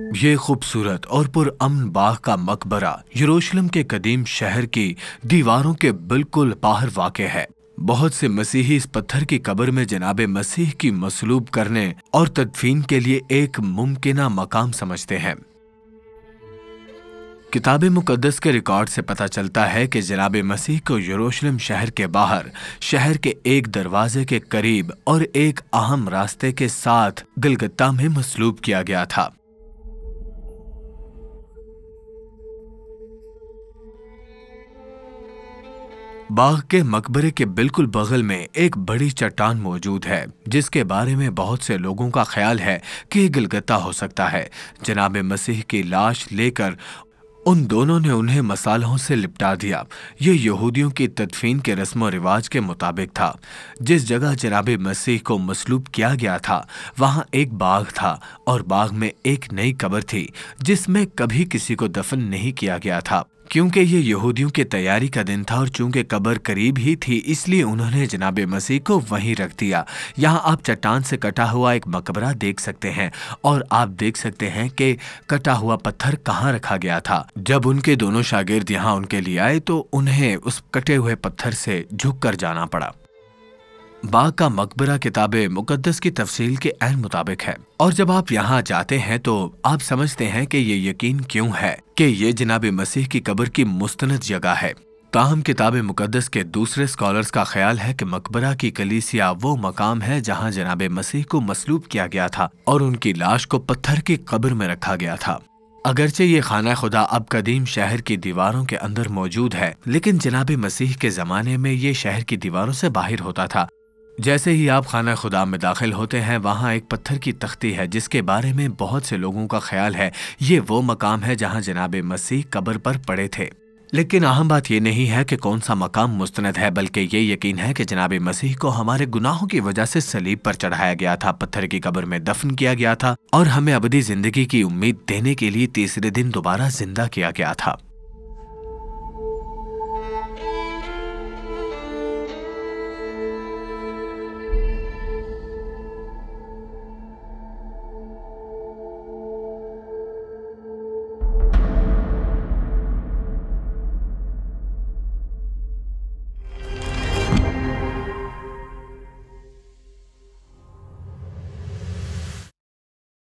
ये खूबसूरत और पुरअमन बाग का मकबरा यरूशलेम के कदीम शहर की दीवारों के बिल्कुल बाहर वाक़ है। बहुत से मसीही इस पत्थर की कब्र में जनाबे मसीह की मसलूब करने और तदफीन के लिए एक मुमकिना मकाम समझते हैं। किताब मुकद्दस के रिकॉर्ड से पता चलता है कि जनाबे मसीह को यरूशलेम शहर के बाहर, शहर के एक दरवाजे के करीब और एक अहम रास्ते के साथ गलगत्ता में मसलूब किया गया था। बाग के मकबरे के बिल्कुल बगल में एक बड़ी चट्टान मौजूद है, जिसके बारे में बहुत से लोगों का ख्याल है कि गलगत्ता हो सकता है। जनाबे मसीह की लाश लेकर उन दोनों ने उन्हें मसालों से लिपटा दिया। ये यहूदियों की तदफीन के रस्म व रिवाज के मुताबिक था। जिस जगह जनाबे मसीह को मसलूब किया गया था वहाँ एक बाग था और बाग में एक नई कब्र थी जिसमें कभी किसी को दफन नहीं किया गया था। क्योंकि ये यहूदियों की तैयारी का दिन था और चूंकि कब्र करीब ही थी, इसलिए उन्होंने जनाबे मसीह को वहीं रख दिया। यहाँ आप चट्टान से कटा हुआ एक मकबरा देख सकते हैं और आप देख सकते हैं कि कटा हुआ पत्थर कहाँ रखा गया था। जब उनके दोनों शागिर्द यहाँ उनके लिए आए तो उन्हें उस कटे हुए पत्थर से झुक कर जाना पड़ा। बाग का मकबरा किताब मुकद्दस की तफसील के ऐन मुताबिक है और जब आप यहाँ जाते हैं तो आप समझते हैं कि ये यकीन क्यों है कि ये जनाबे मसीह की कब्र की मुस्तनद जगह है। ताहम किताब मुकद्दस के दूसरे स्कॉलर्स का ख्याल है कि मकबरा की कलीसिया वो मकाम है जहाँ जनाबे मसीह को मसलूब किया गया था और उनकी लाश को पत्थर की कब्र में रखा गया था। अगरचे ये खाना खुदा अब कदीम शहर की दीवारों के अंदर मौजूद है, लेकिन जनाबे मसीह के जमाने में ये शहर की दीवारों से बाहर होता था। जैसे ही आप खाना खुदा में दाखिल होते हैं, वहाँ एक पत्थर की तख्ती है जिसके बारे में बहुत से लोगों का ख्याल है ये वो मकाम है जहाँ जनाबे मसीह कब्र पर पड़े थे। लेकिन अहम बात ये नहीं है कि कौन सा मकाम मुस्तनद है, बल्कि ये यकीन है कि जनाबे मसीह को हमारे गुनाहों की वजह से सलीब पर चढ़ाया गया था, पत्थर की कब्र में दफन किया गया था और हमें अबदी जिंदगी की उम्मीद देने के लिए तीसरे दिन दोबारा जिंदा किया गया था।